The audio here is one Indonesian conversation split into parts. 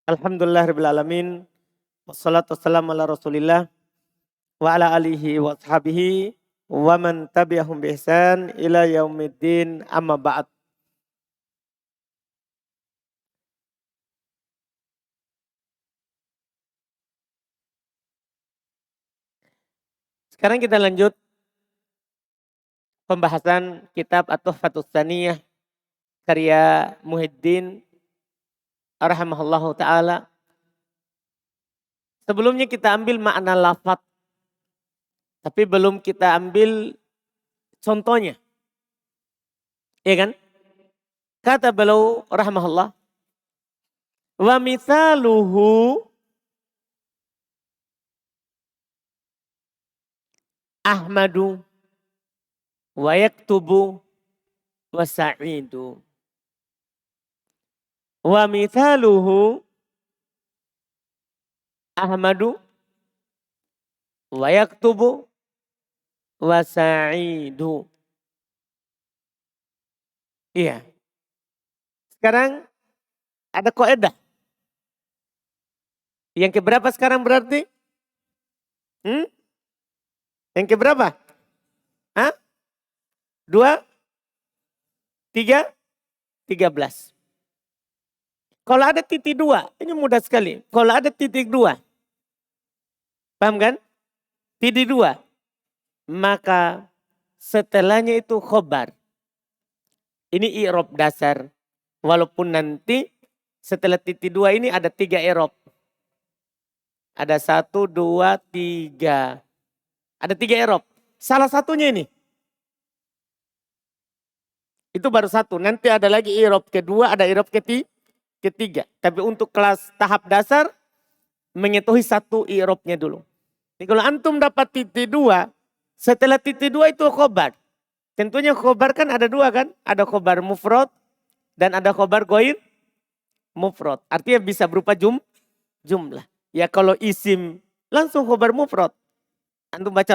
Alhamdulillah alamin. Wassalatu wassalamu ala Rasulillah wa ala alihi wa ashabihi wa man tabi'ahum bi ihsan ila yaumiddin amma ba'd. Sekarang kita lanjut pembahasan kitab At-Tuhfatus Tsaniyah karya Muhyiddin rahimahullahu taala. Sebelumnya kita ambil makna lafaz, tapi belum kita ambil contohnya. Iya kan? Kata beliau rahimahullah, wa mithaluhu Ahmadu wa yaktubu wa sa'idu. Wa mithaluhu Ahmadu wa yaktubu wa sa'idu. Iya. Sekarang ada kaidah. Yang keberapa sekarang berarti? Yang keberapa? Hah? 2, 3, 13. Kalau ada titik 2, ini mudah sekali. Kalau ada titik 2, paham kan? Titik 2, maka setelahnya itu khobar. Ini i'rab dasar. Walaupun nanti setelah titik 2 ini ada 3 i'rab. Ada 1, 2, 3. Ada 3 i'rab. Salah satunya ini. Itu baru 1. Nanti ada lagi i'rab kedua, ada i'rab ketiga. Tapi untuk kelas tahap dasar, mengetahui 1 i'rabnya dulu. Jadi kalau antum dapat titik 2, setelah titik 2 itu khobar. Tentunya khobar kan ada 2 kan? Ada khobar mufrad dan ada khobar ghair mufrad. Artinya bisa berupa jumlah. Ya kalau isim langsung khobar mufrad. Antum baca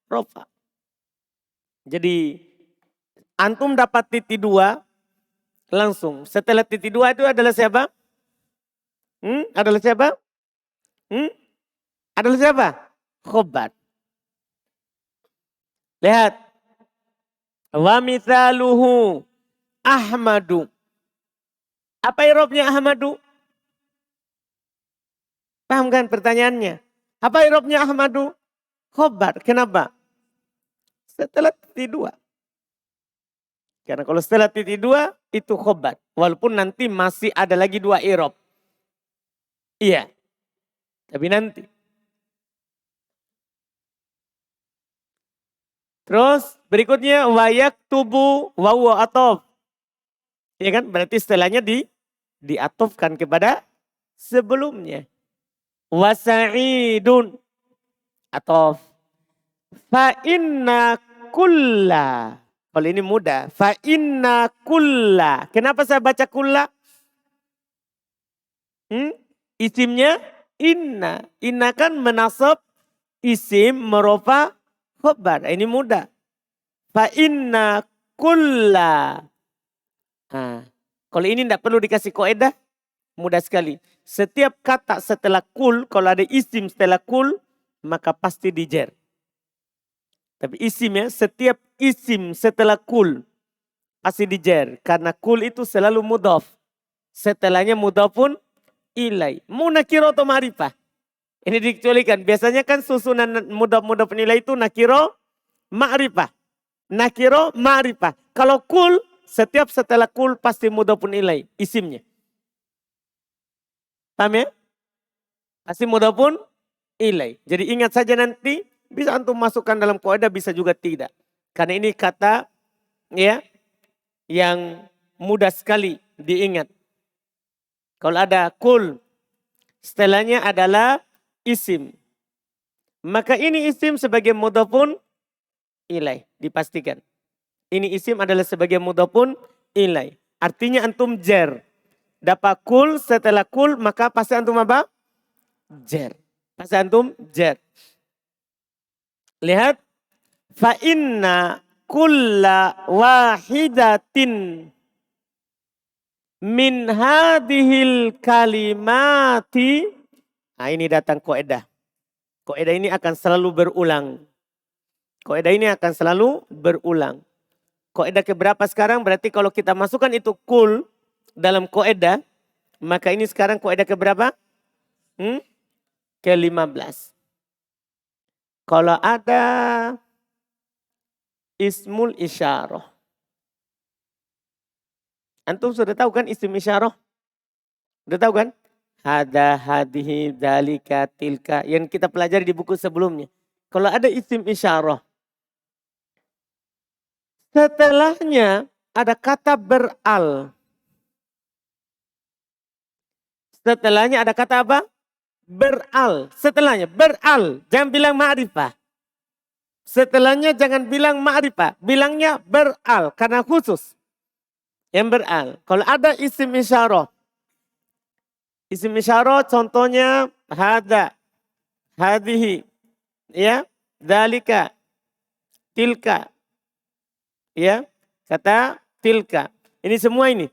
rofa. Jadi antum dapat titik 2 langsung. Setelah titik 2 itu adalah siapa? Adalah siapa? Adalah siapa? Khobar. Lihat. Wa mithaluhu Ahmadu. Apa i'rabnya Ahmadu? Paham kan pertanyaannya? Apa i'rabnya Ahmadu? Khobar. Kenapa? Setelah titik 2. Karena kalau setelah titik 2 itu khobar. Walaupun nanti masih ada lagi 2 i'rab. Iya. Tapi nanti. Terus berikutnya wa yaktubu wa huwa atof. Iya kan? Berarti setelahnya diatofkan kepada sebelumnya. Wa sa'idun atof. Fa inna kulla. Kalau ini mudah. Fa inna kulla. Kenapa saya baca kulla? Isimnya inna. Inna kan menasab isim merofa khobar. Ini mudah. Fa inna kulla. Kalau ini tidak perlu dikasih kaidah. Mudah sekali. Setiap kata setelah kul. Kalau ada isim setelah kul. Maka pasti dijer. Tapi isimnya setiap isim setelah kul pasti dijer. Karena kul itu selalu mudhaf. Setelahnya mudhafun ilai. Mau nakiro atau ma'rifah. Ini dikecualikan. Biasanya kan susunan mudhaf ilai itu nakiro ma'rifah. Nakiro ma'rifah. Kalau kul setiap setelah kul pasti mudhafun ilai. Isimnya. Paham ya? Pasti mudhafun ilai. Jadi ingat saja nanti. Bisa antum masukkan dalam kaidah, bisa juga tidak. Karena ini kata ya yang mudah sekali diingat. Kalau ada kul, setelahnya adalah isim. Maka ini isim sebagai mudhafun ilai, dipastikan. Ini isim adalah sebagai mudhafun ilai. Artinya antum jer. Dapat kul, setelah kul maka pasti antum apa? Jer. Pasti antum jer. Lihat. Fa inna kulla wahidatin min hadhil kalimati. Nah, ini datang kaidah. Kaidah ini akan selalu berulang. Kaidah ini akan selalu berulang. Kaidah keberapa sekarang? Berarti kalau kita masukkan itu kul dalam kaidah, maka ini sekarang kaidah keberapa? Ke-15. Kalau ada ismul isyarah. Antum sudah tahu kan isim isyarah? Sudah tahu kan? Hada, hadihi, dalika, tilka. Yang kita pelajari di buku sebelumnya. Kalau ada isim isyarah. Setelahnya ada kata beral. Setelahnya ada kata apa? Beral. Setelahnya beral. Jangan bilang ma'rifah. Setelahnya jangan bilang ma'rifah. Bilangnya beral. Karena khusus. Yang beral. Kalau ada isim isyarah. Isim isyarah contohnya hada. Hadihi. Ya. Dalika. Tilka. Ya. Kata tilka. Ini semua ini.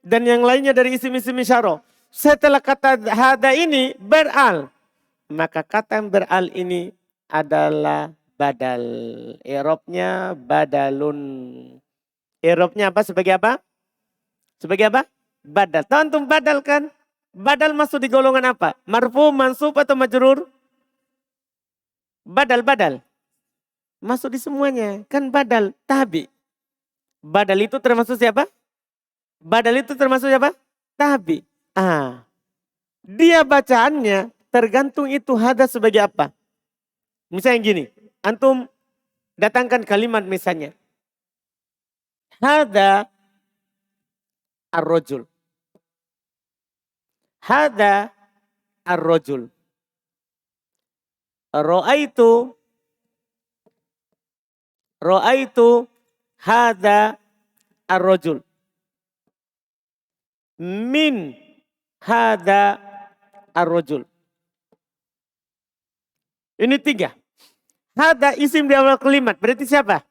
Dan yang lainnya dari isim-isim isyarah. Setelah kata hada ini beral. Maka kata yang beral ini adalah badal. I'rabnya badalun. I'rabnya apa? Sebagai apa? Sebagai apa? Badal. Tahu antum badal kan? Badal masuk di golongan apa? Marfu, mansub atau majrur? Badal. Masuk di semuanya. Kan badal. Tabi. Badal itu termasuk siapa? Badal itu termasuk siapa? Tabi. Dia bacaannya tergantung itu hada sebagai apa. Misalnya gini. Antum datangkan kalimat misalnya. Hada ar-rajul. Hada ar-rajul. Ra'aitu hada ar-rajul. Min hada ar-rajul. Ini 3. Hada isim di awal kalimat. Berarti siapa?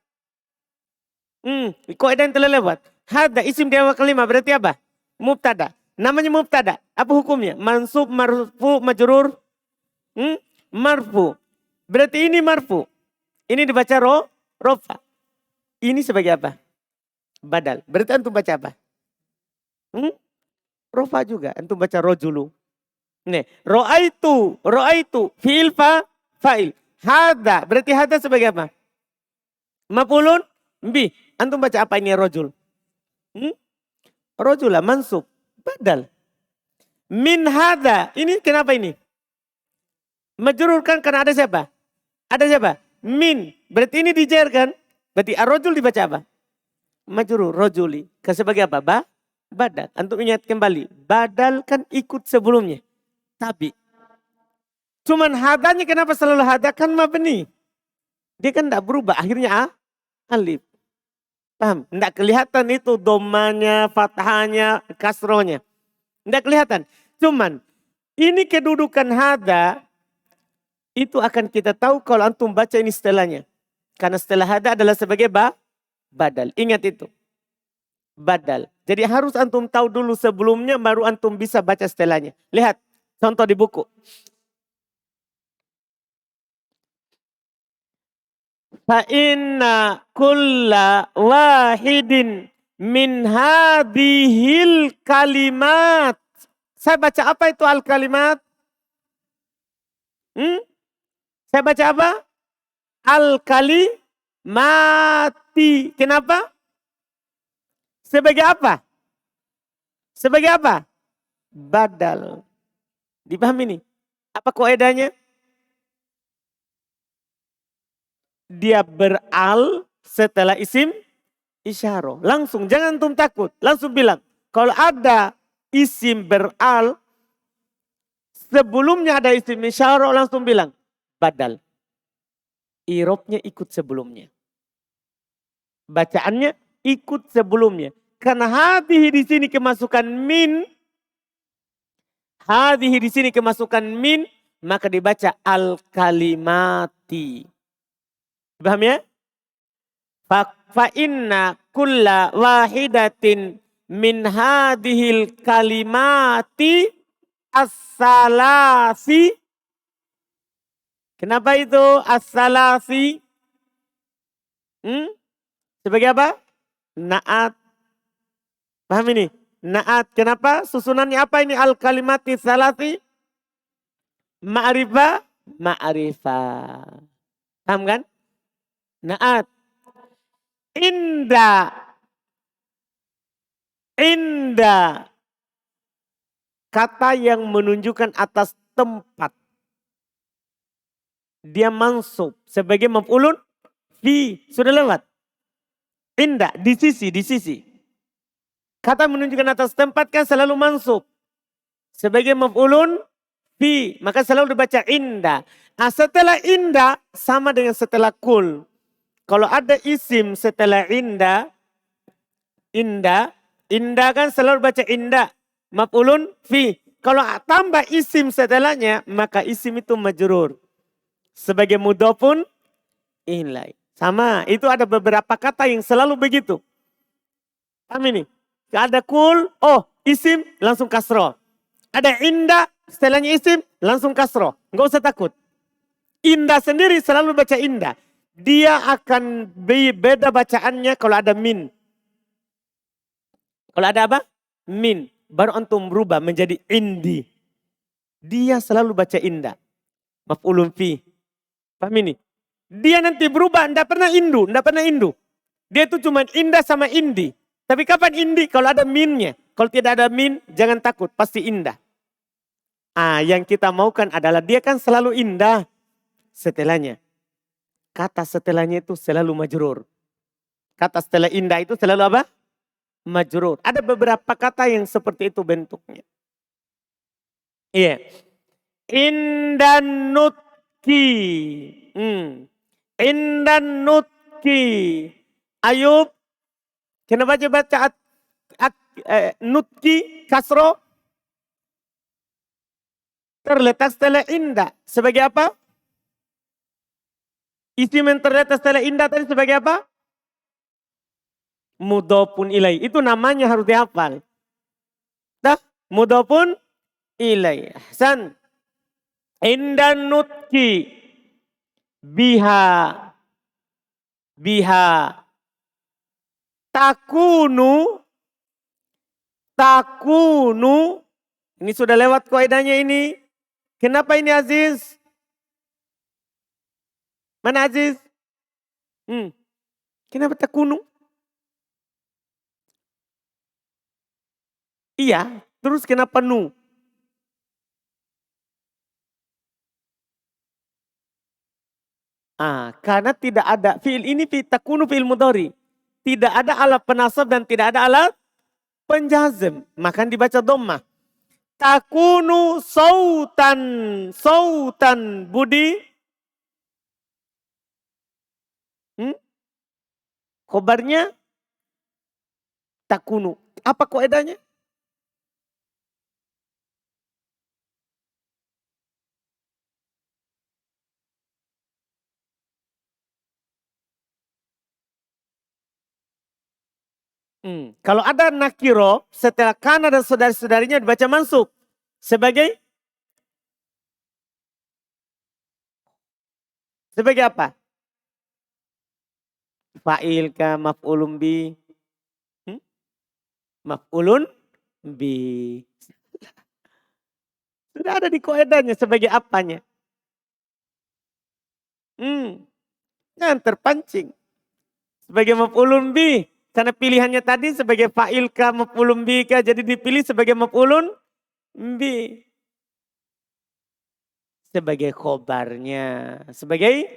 Kaidah yang telah lewat. Hada isim di awal kalimat. Berarti apa? Mubtada. Namanya mubtada. Apa hukumnya? Mansub, marfu, majrur. Marfu. Berarti ini marfu. Ini dibaca rofa. Ini sebagai apa? Badal. Berarti antum baca apa? Rofa juga. Antum baca rojulu. Nih, ro'aitu. Fi'il fa'il. Hada. Berarti hada sebagai apa? Maf'ulun bi. Antum baca apa ini rojul? Rojulah mansub. Badal. Min hada. Ini kenapa ini? Majrur kan karena ada siapa? Ada siapa? Min. Berarti ini dijer kan? Berarti ar-rojul dibaca apa? Majrur. Rojuli. Sebagai apa? Badal. Antum ingat kembali. Badal kan ikut sebelumnya. Tapi. Cuman hadanya kenapa selalu hada? Kan mabni. Dia kan tidak berubah. Akhirnya alif. Paham? Tidak kelihatan itu domanya, fathahnya, kasrohnya. Tidak kelihatan. Cuman ini kedudukan hada. Itu akan kita tahu kalau antum baca ini setelahnya. Karena setelah hada adalah sebagai badal. Ingat itu. Badal. Jadi harus antum tahu dulu sebelumnya baru antum bisa baca setelahnya. Lihat contoh di buku. Fa inna kulla wahidin min hadhil kalimat. Saya baca apa itu al-kalimat? Saya baca apa? Al-kalimati. Kenapa? Sebagai apa? Sebagai apa? Badal. Dipahami ini? Apa kaidahnya? Dia beral setelah isim isyarah. Langsung, jangan antum takut. Langsung bilang, kalau ada isim beral, sebelumnya ada isim isyarah, langsung bilang, badal. I'rabnya ikut sebelumnya. Bacaannya ikut sebelumnya. Karena hadhihi di sini kemasukan min. Hadhihi di sini kemasukan min. Maka dibaca al-kalimati. Paham ya? Fa inna kulla wahidatin min hadhil kalimati as-salasi. Kenapa itu as-salasi? Sebagai apa? Naat. Paham ini? Naat. Kenapa? Susunannya apa ini? Al-kalimati salasi. Ma'rifah. Ma'rifah. Paham kan? Naat. Inda. Inda. Kata yang menunjukkan atas tempat. Dia mansub. Sebagai maf'ulun fi. Sudah lewat. Inda. Di sisi. Di sisi. Kata menunjukkan atas tempat kan selalu mansub. Sebagai maf'ulun fi. Maka selalu dibaca inda. Nah, setelah inda sama dengan setelah kul. Kalau ada isim setelah inda. Inda. Inda kan selalu baca inda. Maf'ulun fi. Kalau tambah isim setelahnya. Maka isim itu majrur. Sebagai mudhofun ilai. Sama. Itu ada beberapa kata yang selalu begitu. Paham ini? Ada kul, oh isim langsung kasroh. Ada indah, setelahnya isim langsung kasroh. Enggak usah takut. Indah sendiri selalu baca indah. Dia akan beda bacaannya kalau ada min. Kalau ada apa? Min. Baru antum berubah menjadi indi. Dia selalu baca indah. Maf'ulun fi. Paham ini? Dia nanti berubah, enggak pernah indu, enggak pernah indu. Dia itu cuma indah sama indi. Tapi kapan indi? Kalau ada minnya. Kalau tidak ada min, jangan takut. Pasti indah. Yang kita maukan adalah dia kan selalu indah. Setelahnya. Kata setelahnya itu selalu majrur. Kata setelah indah itu selalu apa? Majrur. Ada beberapa kata yang seperti itu bentuknya. Iya. Indan nutki. Indan nutki. Ayub. Kenapa baca nutki kasro? Terletak setelah indah. Sebagai apa? Isim yang terletak setelah indah tadi sebagai apa? Mudhofun ilai. Itu namanya harus dihafal. Dah, mudhofun ilai. Ahsan. Indan nutki. Biha. Biha. Takunu. Takunu. Ini sudah lewat kaidahnya ini. Kenapa ini Aziz? Mana Aziz? Kenapa takunu? Iya, terus kenapa nu? Karena tidak ada fiil ini takunu fiil mudhari. Tidak ada alat penasab dan tidak ada alat penjazm. Maka dibaca dhammah. Takunu sautan. Sautan Budi. Khobarnya takunu. Apa kaidahnya? Kalau ada nakiro setelah kana dan saudari-saudarinya dibaca mansub. Sebagai apa? Fa'il ka maf'ulun bi. Maf'ulun bi. Sudah ada di kaidahnya sebagai apanya. Jangan terpancing. Sebagai maf'ulun bi. Karena pilihannya tadi sebagai fa'il ka maf'ulun bi ka. Jadi dipilih sebagai maf'ulun bi. Sebagai khobarnya. Sebagai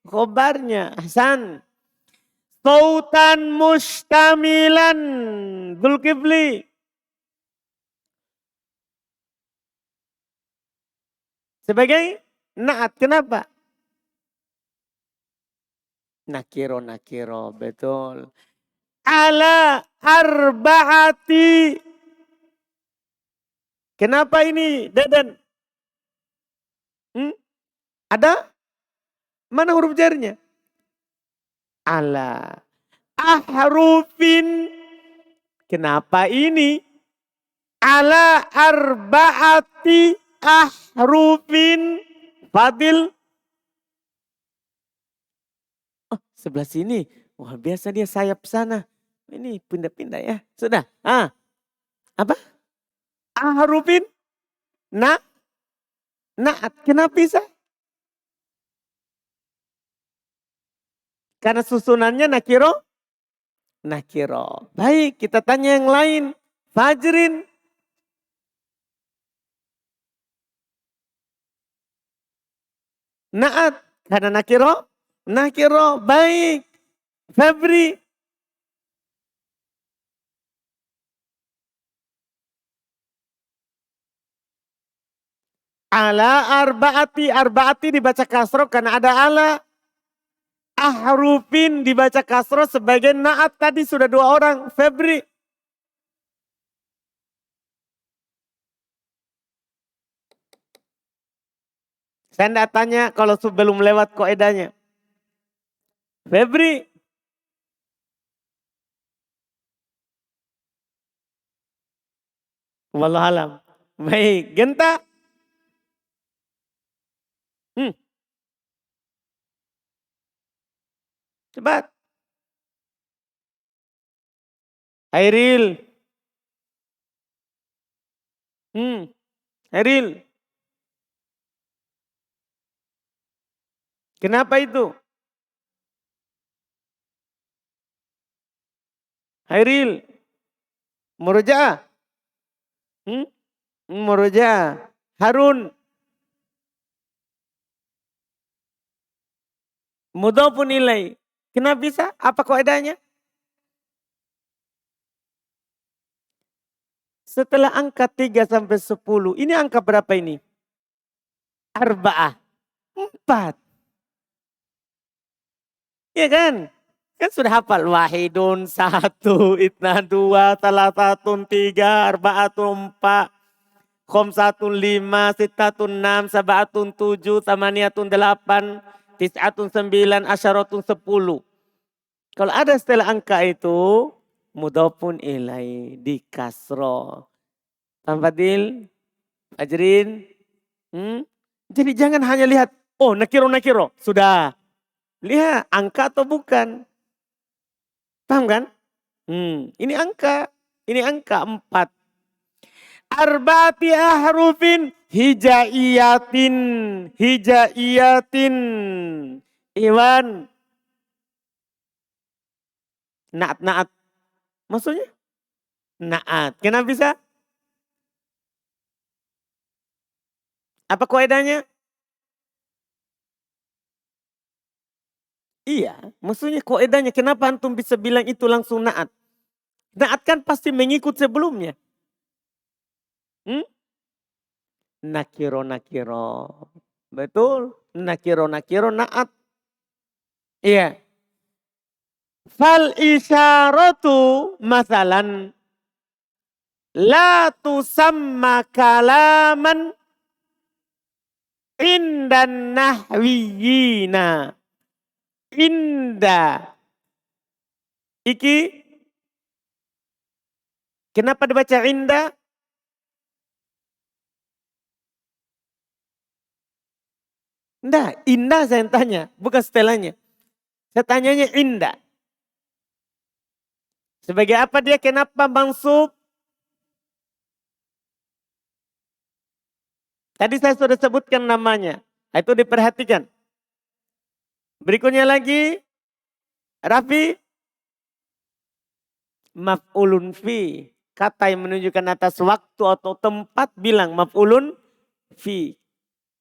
khobarnya. Ahsan. Sautan mustamilan. Dzulkifli. Sebagai naat. Kenapa? Nakiro. Betul. Ala arba'ati. Kenapa ini Dadan? Ada? Mana huruf jarnya? Ala ahrufin Kenapa ini? Ala arba'ati ahrufin. Fadil. Oh, sebelah sini. Wah, biasa dia sayap sana. Ini pindah-pindah ya. Sudah. Apa? Ahrufin. Naat. Kenapa bisa? Karena susunannya nakiro. Baik, kita tanya yang lain. Fajrin. Naat. Karena nakiro. Baik. Febri. Ala arba'ati dibaca kasro karena ada ala. Ahrufin dibaca kasro sebagai naat tadi sudah 2 orang. Febri. Saya tidak tanya kalau sebelum lewat koedanya. Febri. Wallahualam. Baik. Genta. Cepat. Hairil. Hairil. Kenapa itu? Hairil. Murojaah. Murojaah. Harun. Mudhofun ilaih. Kenapa bisa? Apa kaidahnya? Setelah angka 3 sampai 10. Ini angka berapa ini? Arba'ah. 4. Iya kan? Kan sudah hafal. Wahidun 1, itna 2, salasatun 3, arba'atun 4. Khomsatun 5, sittatun 6, sab'atun 7, tamaniyatun 8, tis'atun 9, asyaratun 10. Kalau ada setelah angka itu, mudhofun ilai di kasro. Fadil, Fajrin. Jadi jangan hanya lihat, oh nakiro. Sudah. Lihat angka atau bukan. Paham kan? Ini angka 4. Arba'ati ahrufin hijaiyatin. Iwan. Naat. Maksudnya? Naat. Kenapa bisa? Apa kaidahnya? Iya, maksudnya kaidahnya kenapa antum bisa bilang itu langsung naat? Naat kan pasti mengikut sebelumnya. Nakiro. Betul, nakiro naat. Iya. Fal isyaratu masalan la tusamma kalaman indan nahwiyina. Inda. Iki. Kenapa dibaca inda? Enggak, indah saya tanya. Bukan setelahnya. Saya tanyanya indah. Sebagai apa dia? Kenapa mansub? Tadi saya sudah sebutkan namanya. Itu diperhatikan. Berikutnya lagi. Rafi. Maf'ulun fi. Kata yang menunjukkan atas waktu atau tempat bilang maf'ulun fi.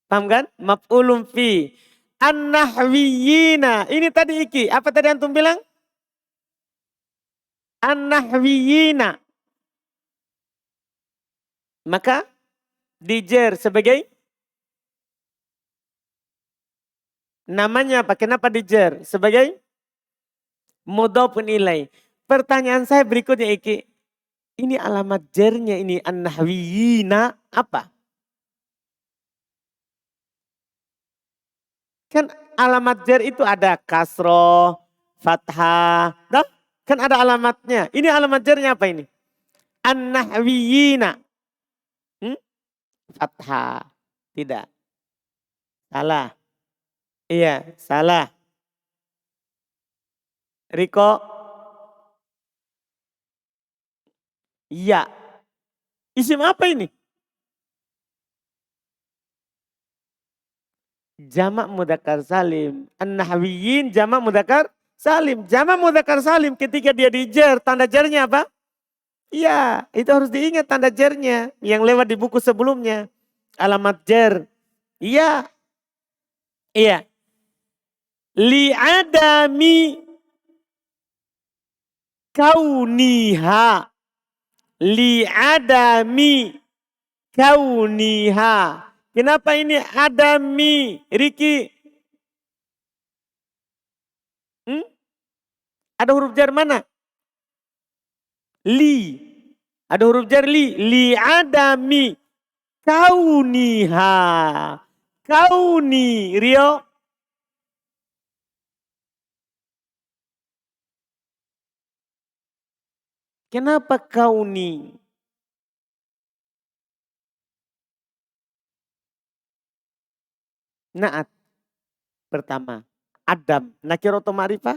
Paham kan? Maf'ulun fi. An-nahwiyina. Ini tadi iki. Apa tadi antum bilang? An-nahwiyina. Maka dijer sebagai namanya apa? Kenapa dijer? Sebagai mudhofun ilaih. Pertanyaan saya berikutnya iki. Ini alamat jernya ini an-nahwiyina apa? Kan alamat jer itu ada kasroh, fathah. Kan ada alamatnya. Ini alamat jernya apa ini? An-nahwiyina. Fathah. Tidak. Salah. Iya, salah. Riko. Iya. Isim apa ini? Jamak mudzakkar salim. An-nahwiyin jamak mudzakkar salim. Jamak mudzakkar salim ketika dia di jar, tanda jarnya apa? Iya, itu harus diingat tanda jarnya yang lewat di buku sebelumnya. Alamat jar. Iya. Iya. Li'adami kauniha. Li'adami kauniha. Kenapa ini adami, Riki? Ada huruf jar mana? Li. Ada huruf jar li. Li'adami kauniha. Kauni, Rio. Kenapa kauni? Naat. Pertama. Adam. Nakiro atau ma'rifah?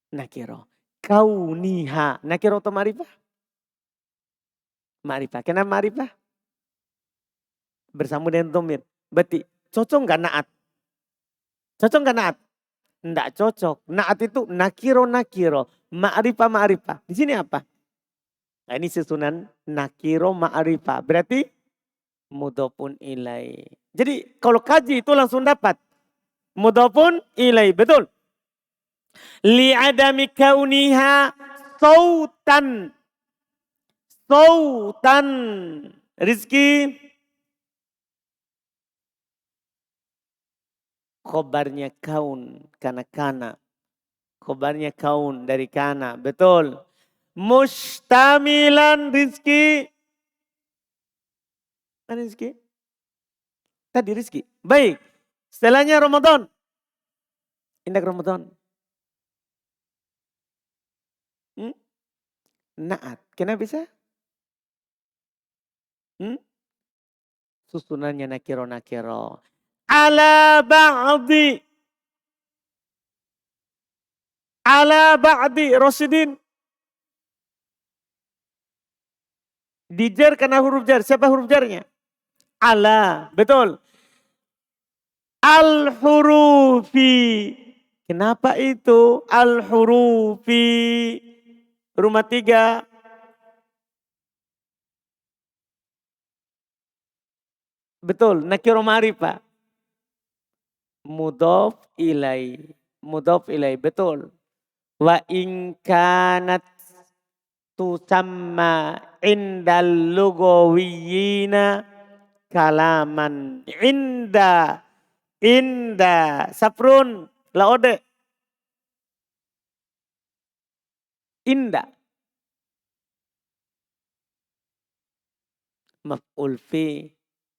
Nakiro. Kauniha. Nakiro atau ma'rifah? Ma'rifah. Kenapa ma'rifah? Bersambung dengan domir. Berarti cocok nggak naat? Cocok nggak naat? Nggak cocok. Naat itu nakiro. Ma'rifah, ma'rifah. Di sini apa? Nah ini susunan nakiro ma'rifah. Berarti mudhofun ilai. Jadi kalau kaji itu langsung dapat. Mudhofun ilai. Betul. Li'adami kauniha sautan. Sautan. Rizki. Khobarnya kaun. Kana. Khobarnya kaun dari kana. Betul. Mustamilan rizki. Mana rizki? Tadi rizki. Baik. Setelahnya Ramadan. Indah Ramadan. Naat. Kenapa bisa? Susunannya nakiro. Ala ba'di Rasidin. Dijar karena huruf jar. Siapa huruf jarnya? Ala. Betul. Al-hurufi. Kenapa itu? Al-hurufi. Rumah 3. Betul. Nakiro ma'rifah. Mudhof ilai. Betul. Wa in kanat tusamma indal lugawiyina kalaman. Inda. Saprun. Laode. Inda. Maf'ul fi.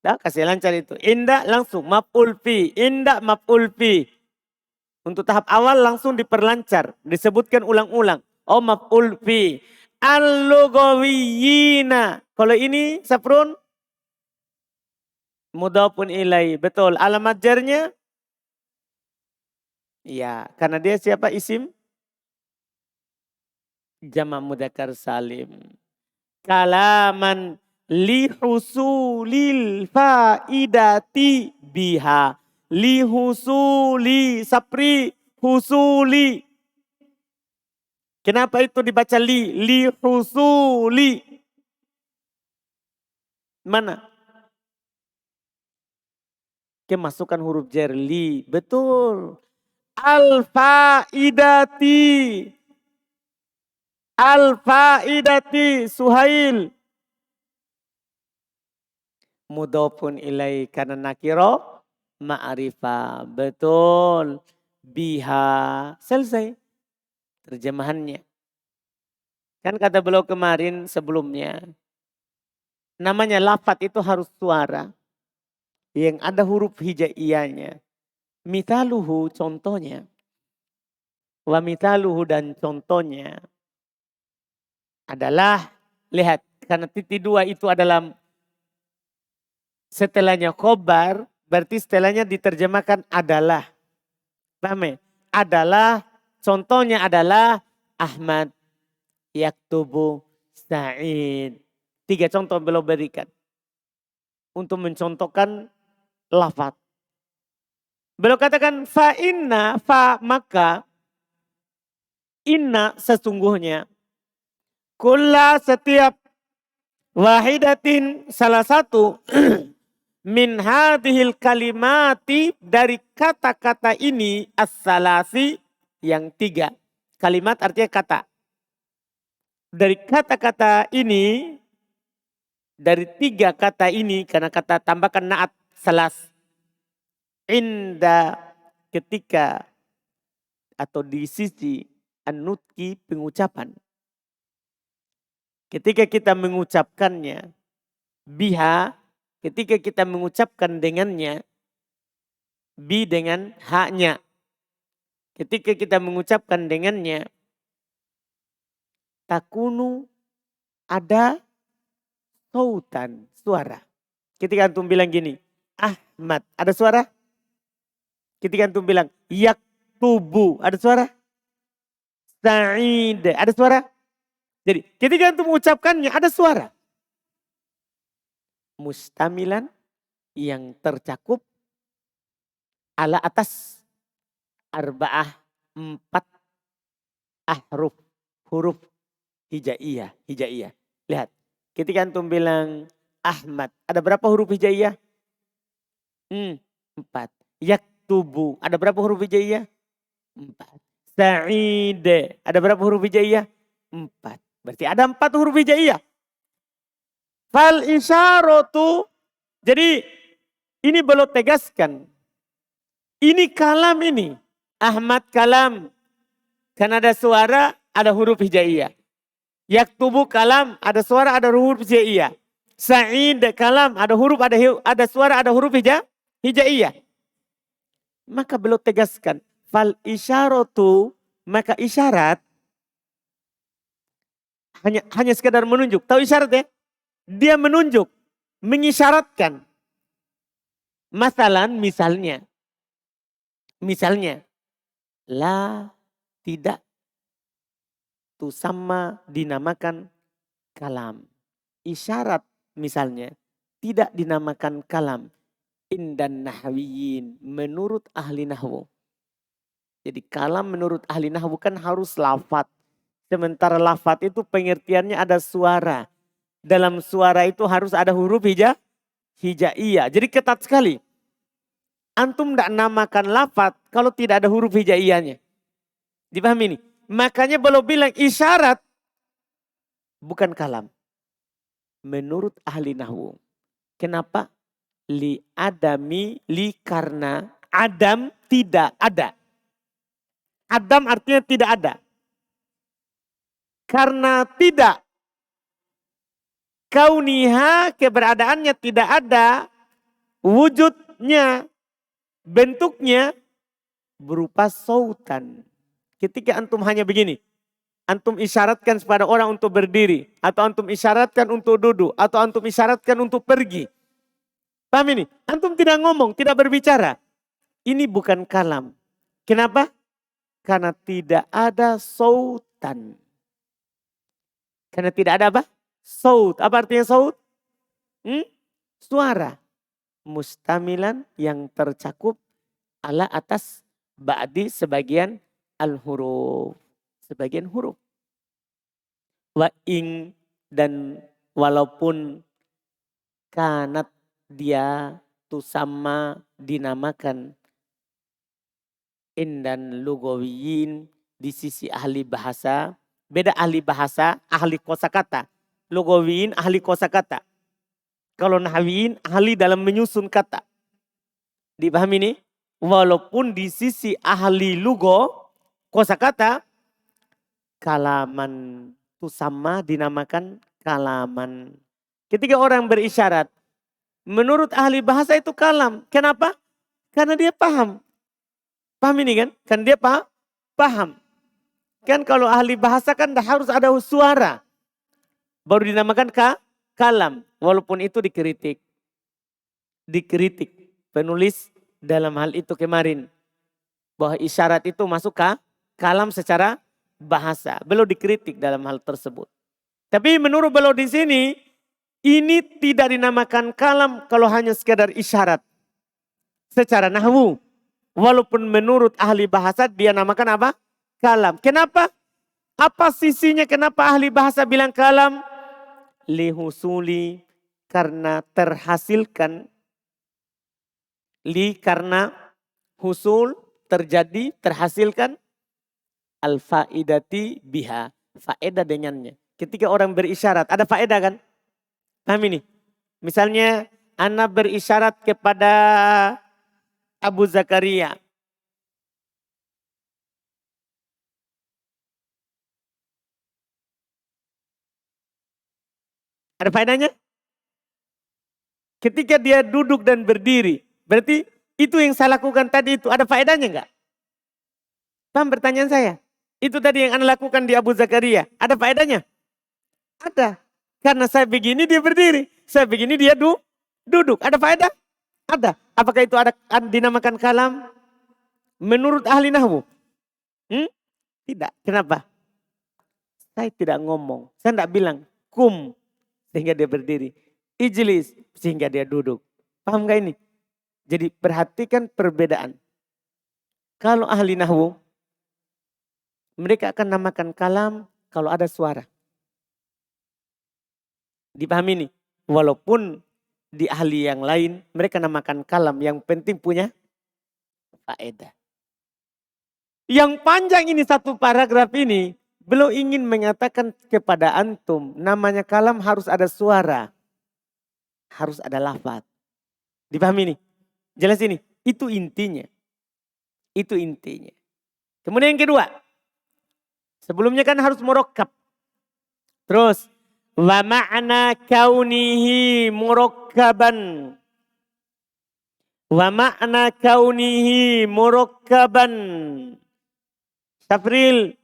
Dah kasih lancar itu. Inda langsung maf'ul fi. Inda maf'ul fi. Untuk tahap awal langsung diperlancar. Disebutkan ulang-ulang. Oh maf'ul fi. Al-lugawiyina. Kalau ini Saprun. Mudhafun ilai. Betul. Alamat jarnya. Ya. Karena dia siapa isim? Jamak mudzakkar salim. Kalaman lihusulil faidati biha. Lihusuli sapri husuli. Kenapa itu dibaca li? Lihusuli. Mana? Kemasukan huruf jar li. Betul. Al-faidati. Suhail. Mudhofun ilai karena nakiro ma'rifah. Betul. Biha. Selesai. Terjemahannya. Kan kata beliau kemarin sebelumnya. Namanya lafat itu harus suara. Yang ada huruf hijaiyahnya. Mitaluhu contohnya. Wa mithaluhu dan contohnya adalah, lihat, karena titik dua itu adalah setelahnya khobar, berarti setelahnya diterjemahkan adalah. Paham ya? Adalah, contohnya adalah Ahmad yaktubu Sa'id. 3 contoh beliau berikan untuk mencontohkan lafaz. Beliau katakan fa inna, fa maka, inna sesungguhnya, kulla setiap, wahidatin salah satu, min hadhil kalimati dari kata-kata ini, as-salasi yang 3. Kalimat artinya kata. Dari kata-kata ini, dari 3 kata ini, karena kata tambahkan naat salas. Inda, ketika atau di sisi an-nutki, pengucapan. Ketika kita mengucapkannya, biha, ketika kita mengucapkan dengannya, bi dengan haknya. Ketika kita mengucapkan dengannya, takunu, ada sautan, suara. Ketika antum bilang gini, Ahmad, ada suara? Ketika antum bilang yaktubu, ada suara? Sa'id, ada suara? Jadi ketika antum mengucapkannya ada suara. Mustamilan, yang tercakup ala atas arba'ah, 4 ahruf, huruf hijaiyah. Lihat, ketika antum bilang Ahmad, ada berapa huruf hijaiyah? 4. Yaktubu, ada berapa huruf hijaiyah? 4. Sa'id, ada berapa huruf hijaiyah? 4. Berarti ada 4 huruf hijaiyah. Fal isyaratu, jadi ini belum tegaskan. Ini kalam ini. Ahmad kalam. Karena ada suara, ada huruf hijaiyah. Yaktubu kalam, ada suara, ada huruf hijaiyah. Sa'id kalam, ada huruf, ada suara, ada huruf hijaiyah. Maka belum tegaskan. Fal isyaratu, maka isyarat hanya sekedar menunjuk. Tahu isyarat ya? Dia menunjuk, mengisyaratkan. Misalnya, la, tidak, tu sama dinamakan kalam. Isyarat misalnya tidak dinamakan kalam. Indan nahwiyin, menurut ahli nahwu. Jadi kalam menurut ahli nahwu kan harus lafat. Sementara lafat itu pengertiannya ada suara. Dalam suara itu harus ada huruf hijaiyah. Jadi ketat sekali. Antum tidak namakan lafat kalau tidak ada huruf hijaiyahnya. Dipahami ini? Makanya belum bilang isyarat bukan kalam. Menurut ahli nahwu. Kenapa? Karena adam tidak ada. Adam artinya tidak ada. Karena tidak, kauniha, keberadaannya tidak ada, wujudnya, bentuknya berupa sautan. Ketika antum hanya begini, antum isyaratkan kepada orang untuk berdiri, atau antum isyaratkan untuk duduk, atau antum isyaratkan untuk pergi. Paham ini? Antum tidak ngomong, tidak berbicara. Ini bukan kalam. Kenapa? Karena tidak ada sautan. Karena tidak ada apa? Saut. Apa artinya saut? Suara. Mustamilan, yang tercakup ala atas ba'di sebagian al-huruf. Sebagian huruf. Wa ing, dan walaupun kanat dia tusama dinamakan indan lugawiyin di sisi ahli bahasa. Beda ahli bahasa, ahli kosakata. Lugawiyin ahli kosakata. Kalau nahwiyin ahli dalam menyusun kata. Dipahami ini? Walaupun di sisi ahli lugo kosakata, kalaman tusama dinamakan kalaman. Ketika orang berisyarat, menurut ahli bahasa itu kalam. Kenapa? Karena dia paham. Paham ini kan? Kan dia paham. Kan kalau ahli bahasa kan harus ada suara. Baru dinamakan kalam. Walaupun itu dikritik. Dikritik penulis dalam hal itu kemarin. Bahwa isyarat itu masuk ke kalam secara bahasa. Beliau dikritik dalam hal tersebut. Tapi menurut beliau di sini, ini tidak dinamakan kalam kalau hanya sekadar isyarat. Secara nahwu. Walaupun menurut ahli bahasa dia namakan apa? Kalam. Kenapa? Apa sisinya kenapa ahli bahasa bilang kalam? Lihusuli, karena terhasilkan. Karena husul terjadi, terhasilkan. Al-faidati biha. Faedah dengannya. Ketika orang berisyarat, ada faedah kan? Paham ini? Misalnya, ana berisyarat kepada Abu Zakaria. Ada faedahnya? Ketika dia duduk dan berdiri, berarti itu yang saya lakukan tadi itu ada faedahnya enggak? Paham pertanyaan saya? Itu tadi yang Anda lakukan di Abu Zakaria, ada faedahnya? Ada. Karena saya begini dia berdiri, saya begini dia duduk. Ada faedah? Ada. Apakah itu ada dinamakan kalam? Menurut ahli nahwu? Tidak. Kenapa? Saya tidak ngomong. Saya tidak bilang kum sehingga dia berdiri. Ijlis sehingga dia duduk. Paham gak ini? Jadi perhatikan perbedaan. Kalau ahli nahwu, mereka akan namakan kalam kalau ada suara. Dipahami nih? Walaupun di ahli yang lain, mereka namakan kalam yang penting punya faedah. Yang panjang ini satu paragraf ini, beliau ingin mengatakan kepada antum, namanya kalam harus ada suara. Harus ada lafaz. Dipahami nih? Jelas ini? Itu intinya. Itu intinya. Kemudian yang kedua. Sebelumnya kan harus murakkab. Terus. Wa ma'na kaunihi murakkaban. Wa ma'na kaunihi murakkaban. Syafril.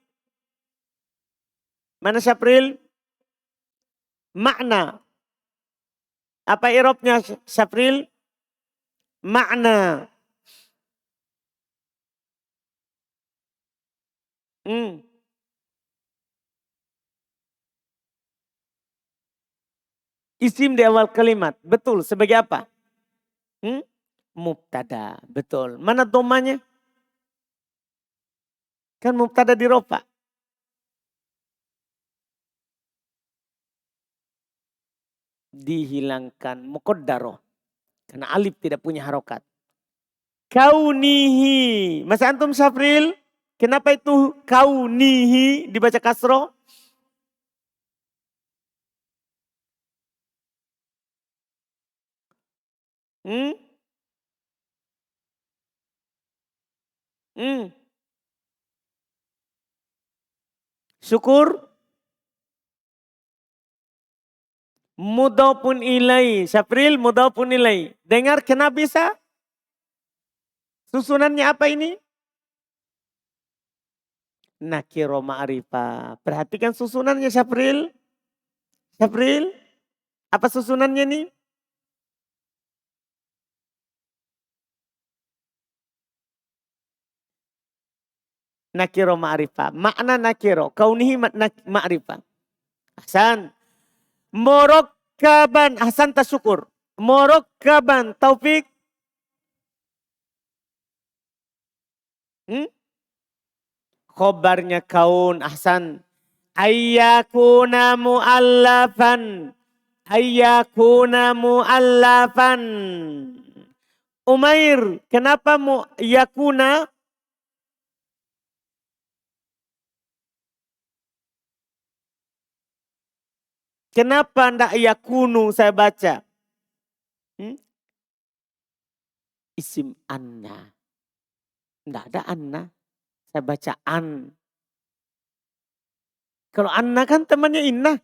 Mana Syafril? Makna. Apa i'rabnya Syafril? Makna. Isim di awal kalimat. Betul. Sebagai apa? Mubtada. Betul. Mana domanya? Kan mubtada di rofa. Dihilangkan muqaddarah. Karena alif tidak punya harokat. Kaunihi. Mas antum Syafril? Kenapa itu kaunihi dibaca kasroh? Syukur. Mudhafun ilai. Syafril mudhafun ilai. Dengar kenapa bisa? Susunannya apa ini? Nakiro ma'rifah. Perhatikan susunannya Syafril. Syafril. Apa susunannya nih? Nakiro ma'rifah. Makna nakiro. Kaunihi ma'rifah. Ahsan. Murakkaban. Ahsan tasyukur. Murakkaban. Taufik. Khobarnya kaun. Ahsan. Ayyakuna mu'allafan. Ayyakuna mu'allafan. Umair. Kenapa yakuna? Kenapa ndak yakunu saya baca? Isim anna. Ndak ada anna. Saya baca an. Kalau anna kan temannya inna.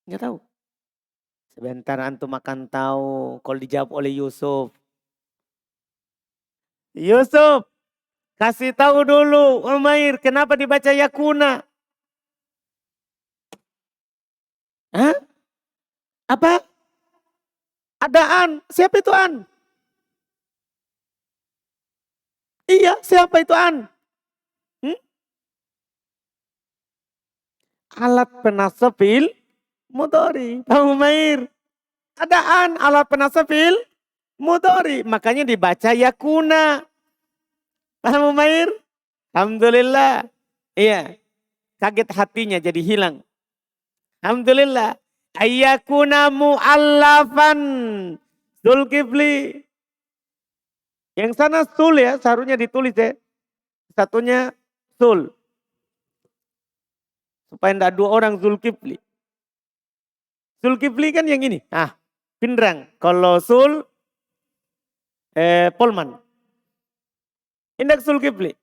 Nggak tahu. Sebentar antum akan tahu kalau dijawab oleh Yusuf. Yusuf, kasih tahu dulu Umair, kenapa dibaca yakuna? Hah? Apa? Ada an. Siapa itu an? Iya, siapa itu an? Hmm? Alat penasab fi'il mudhari. Paham Umair? Ada an, alat penasab fi'il mudhari. Makanya dibaca yakuna. Paham Umair? Alhamdulillah. Iya. Kaget hatinya jadi hilang. Alhamdulillah. Ayyakuna mu'allafan. Zulkifli. Yang sana sul ya, seharusnya ditulis ya. Satunya sul. Supaya tidak dua orang Zulkifli. Zulkifli kan yang ini. Ah, Pindrang. Kalau sul, Polman. Indak Zulkifli.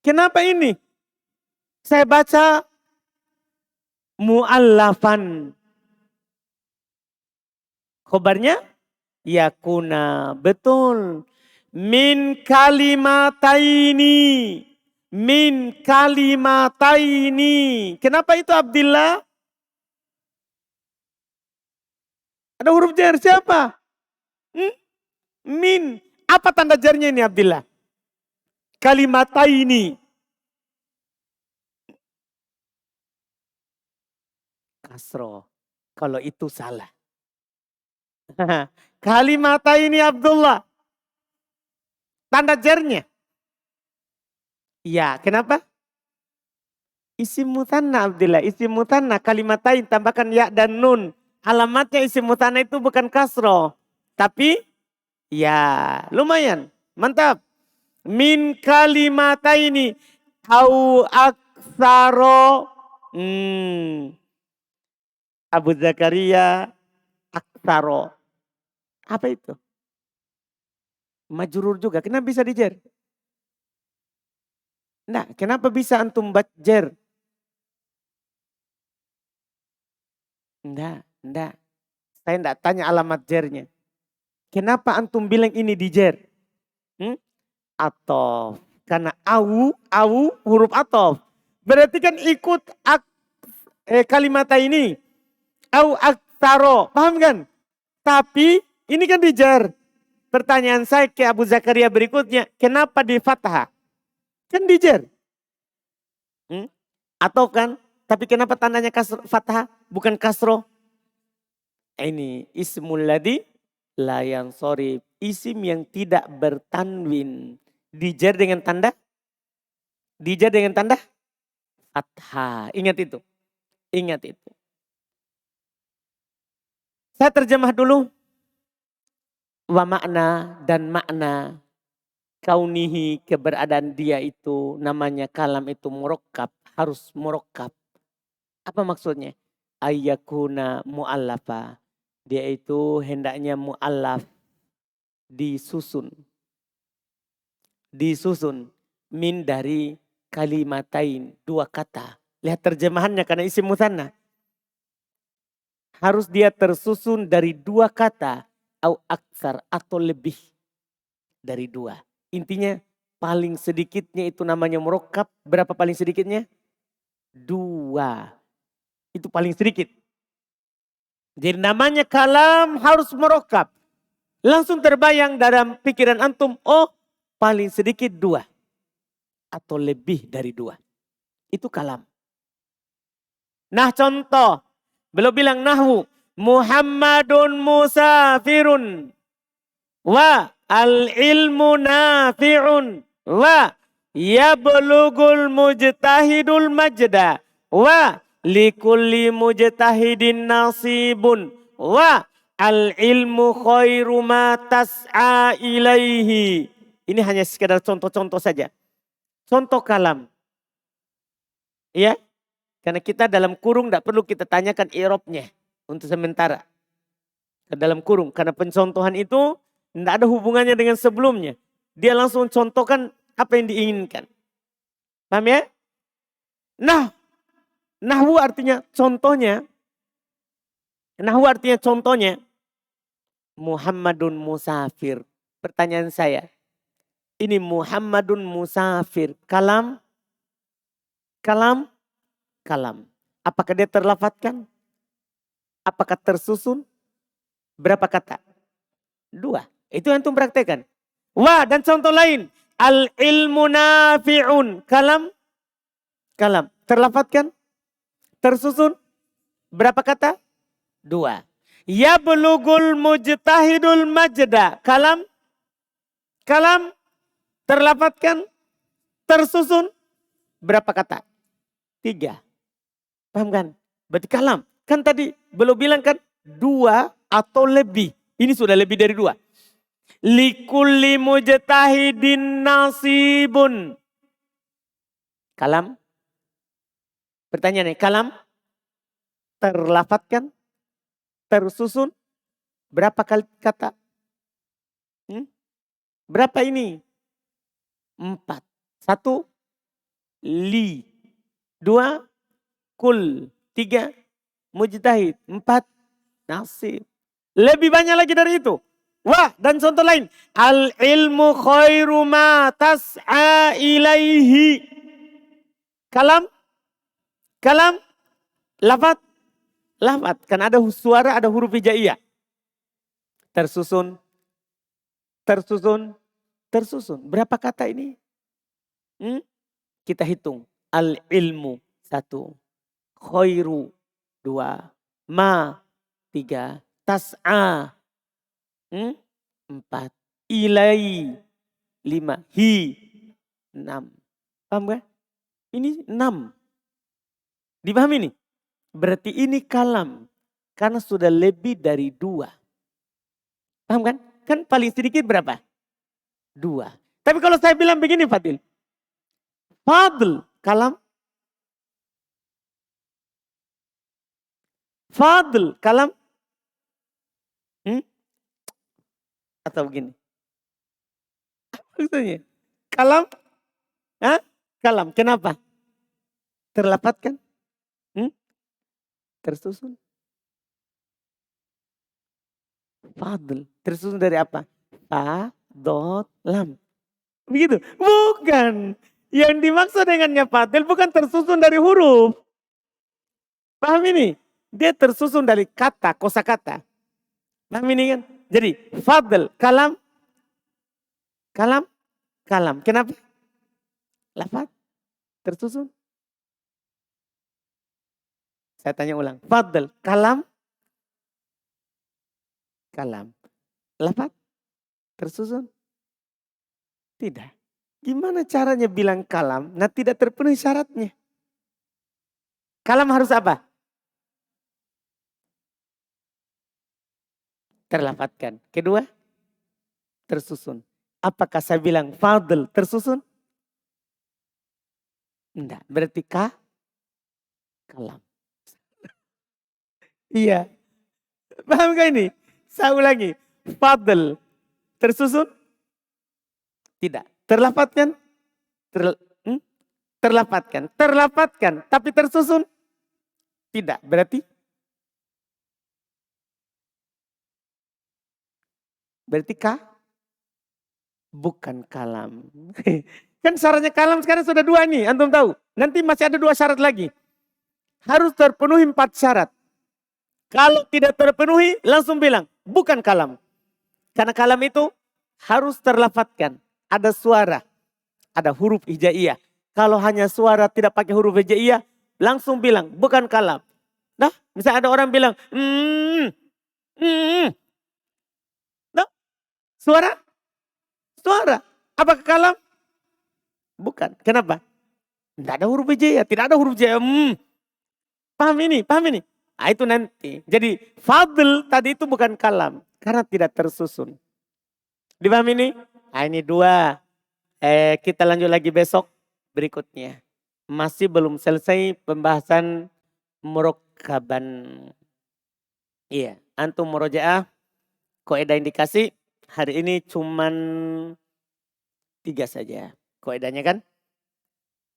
Kenapa ini? Saya baca mu'allafan. Khobarnya yakuna. Betul. Min kalimataini. Min kalimataini. Kenapa itu Abdillah? Ada huruf jar siapa? Min. Apa tanda jarnya ini Abdillah? Kalimataini. Kasro. Kalau itu salah. Kalimataini Abdullah. Tanda jarnya. Ya, kenapa? Isim mutanna Abdillah. Isim mutanna kalimatain tambahkan ya dan nun. Alamatnya isim mutanna itu bukan kasro. Tapi ya lumayan. Mantap. Min kalimataini au aksaro. Abu Zakaria aksaro. Apa itu? Majrur juga. Kenapa bisa dijer? Nah, kenapa bisa antum jer? Enggak. Saya enggak tanya alamat jernya. Kenapa antum bilang ini dijer? Atof. Karena awu huruf atof. Berarti kan ikut kalimat ini. Au aktaro. Paham kan? Tapi ini kan dijer. Pertanyaan saya ke Abu Zakaria berikutnya. Kenapa di fathah? Kan dijer. Atau kan? Tapi kenapa tandanya fathah? Bukan kasro. Ini ismul ladhi layan sorry. Isim yang tidak bertanwin. Dijer dengan tanda? Dijer dengan tanda? Fathah. Ingat itu. Saya terjemah dulu. Wa makna dan makna. Kaunihi keberadaan dia itu. Namanya kalam itu murokkab. Harus murokkab. Apa maksudnya? Ayyakuna mu'allafa. Dia itu hendaknya mu'allaf. Disusun. Min dari kalimatain. Dua kata. Lihat terjemahannya karena isim musanna. Harus dia tersusun dari dua kata. Au aksar atau lebih dari dua. Intinya paling sedikitnya itu namanya murokkab. Berapa paling sedikitnya? Dua. Itu paling sedikit. Jadi namanya kalam harus murokkab. Langsung terbayang dalam pikiran antum. Oh paling sedikit dua. Atau lebih dari dua. Itu kalam. Nah contoh. Belum bilang nahwu. Muhammadun musafirun. Wa al-ilmu nafi'un. Wa yablugul mujtahidul majda. Wa likulli mujtahidin nasibun. Wa al-ilmu khairu ma tas'a ilaihi. Ini hanya sekedar contoh-contoh saja. Contoh kalam. Ya. Karena kita dalam kurung tidak perlu kita tanyakan i'rabnya untuk sementara. Ke dalam kurung. Karena pencontohan itu tidak ada hubungannya dengan sebelumnya. Dia langsung contohkan apa yang diinginkan. Paham ya? Nah. Nahwu artinya contohnya. Muhammadun musafir. Pertanyaan saya. Ini Muhammadun musafir. Kalam. Apakah dia terlafadzkan? Apakah tersusun? Berapa kata? 2. Itu yang antum praktekan. Wah, dan contoh lain. Al-ilmu nafi'un. Kalam. Terlafadzkan? Tersusun? Berapa kata? 2. Yablugul mujtahidul majda. Kalam. Terlafadzkan? Tersusun? Berapa kata? 3. Paham kan? Berarti kalam. Kan tadi belum bilang kan 2 atau lebih. Ini sudah lebih dari 2. Likulli mujtahidin nasibun. Kalam. Pertanyaannya, kalam terlafadzkan? Tersusun? Berapa kali kata? Berapa ini? 4. 1. Li. 2. Kul. 3. Mujtahid. 4. Nasib. Lebih banyak lagi dari itu. Wah, dan contoh lain. Al ilmu khairu ma tas'a ilaihi. Kalam. Lafat. Kan ada suara, ada huruf hijaiyah. Tersusun. Berapa kata ini? Kita hitung. Al ilmu 1. Khairu 2. Ma 3. Tas'a 4. Ilai 5. Hi 6. Paham gak? Ini 6. Dipahami nih? Berarti ini kalam. Karena sudah lebih dari 2. Paham kan? Kan paling sedikit berapa? 2. Tapi kalau saya bilang begini Fadil. Fadl kalam. Atau begini. Maksudnya kalam. Kalam. Kenapa? Terlafadzkan? Tersusun. Fadl. Tersusun dari apa? Fa, dot, lam. Begitu? Bukan. Yang dimaksud dengannya fadl bukan tersusun dari huruf. Paham ini? Dia tersusun dari kata, kosakata. Paham ini kan? Jadi fadl, kalam. Kenapa? Lafaz. Tersusun. Saya tanya ulang. Fadl, kalam. Lafaz. Tersusun. Tidak. Gimana caranya bilang kalam? Nah tidak terpenuhi syaratnya. Kalam harus apa? Terlafadzkan. Kedua, tersusun. Apakah saya bilang fadl tersusun? Enggak. Berarti kalam. Iya. Paham gak ini? Saya ulangi. Fadl tersusun? Tidak. Terlafadzkan? Terlafadzkan. Tapi tersusun? Tidak. Berarti bukan kalam. Kan syaratnya kalam sekarang sudah 2 nih. Antum tahu. Nanti masih ada 2 syarat lagi. Harus terpenuhi 4 syarat. Kalau tidak terpenuhi langsung bilang bukan kalam. Karena kalam itu harus terlafadzkan. Ada suara. Ada huruf hijaiyah. Kalau hanya suara tidak pakai huruf hijaiyah langsung bilang bukan kalam. Nah misalnya ada orang bilang nah, suara. Apakah kalam? Bukan. Kenapa? Tidak ada huruf hijaiyah. Tidak ada huruf hijaiyah. Paham ini? Nah, itu nanti. Jadi fadl tadi itu bukan kalam. Karena tidak tersusun. Dipahami ini? Nah, ini 2. Kita lanjut lagi besok berikutnya. Masih belum selesai pembahasan murokkaban. Iya. Antum murojaah. Kaidah yang dikasih. Hari ini cuman 3 saja. Kaidahnya kan?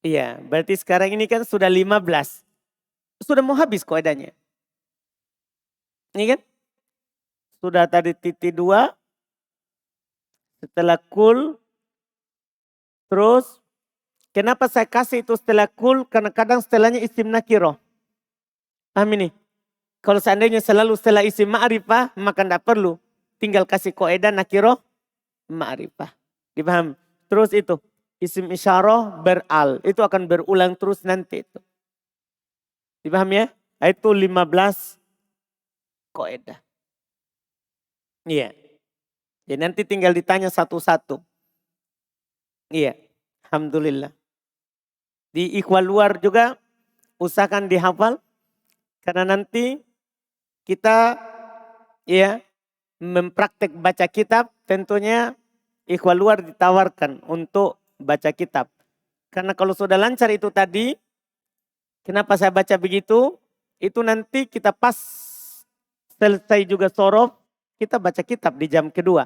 Iya. Berarti sekarang ini kan sudah 15. Sudah mau habis kaidahnya. Ini kan? Sudah tadi titik 2. setelah kul, terus kenapa saya kasih itu setelah kul? Karena kadang setelahnya isim nakiro. Paham ini? Kalau seandainya selalu setelah isim ma'rifah, maka tidak perlu. Tinggal kasih kaidah nakiro ma'rifah. Dipaham? Terus itu, isim isyarah beral. Itu akan berulang terus nanti itu. Dipaham ya? Itu 15 kaidah. Iya. Jadi nanti tinggal ditanya satu-satu. Iya. Alhamdulillah. Di ikhwal luar juga usahakan dihafal. Karena nanti kita ya mempraktek baca kitab, tentunya ikhwal luar ditawarkan untuk baca kitab. Karena kalau sudah lancar itu tadi, kenapa saya baca begitu? Itu nanti kita pas selesai juga sorof, kita baca kitab di jam kedua.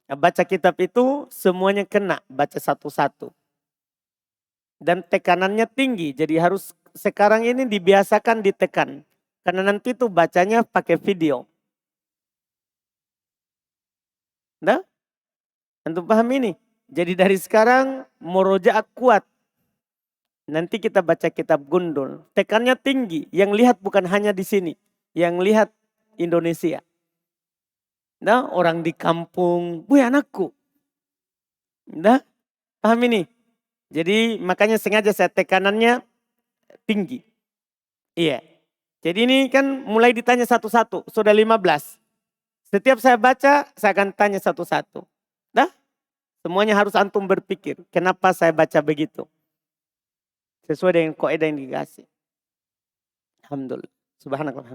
Nah, baca kitab itu semuanya kena, baca satu-satu. Dan tekanannya tinggi, jadi harus sekarang ini dibiasakan ditekan. Karena nanti tuh bacanya pakai video. Nah, antum paham ini? Jadi dari sekarang murojaah kuat. Nanti kita baca kitab gundul. Tekannya tinggi. Yang lihat bukan hanya di sini. Yang lihat Indonesia. Nah, orang di kampung. Wih anakku. Nah, paham ini? Jadi makanya sengaja saya tekanannya tinggi. Iya. Jadi ini kan mulai ditanya satu-satu. Sudah 15. Setiap saya baca, saya akan tanya satu-satu. Dah, semuanya harus antum berpikir. Kenapa saya baca begitu? Sesuai dengan kaidah yang dikasih. Alhamdulillah. Subhanallah.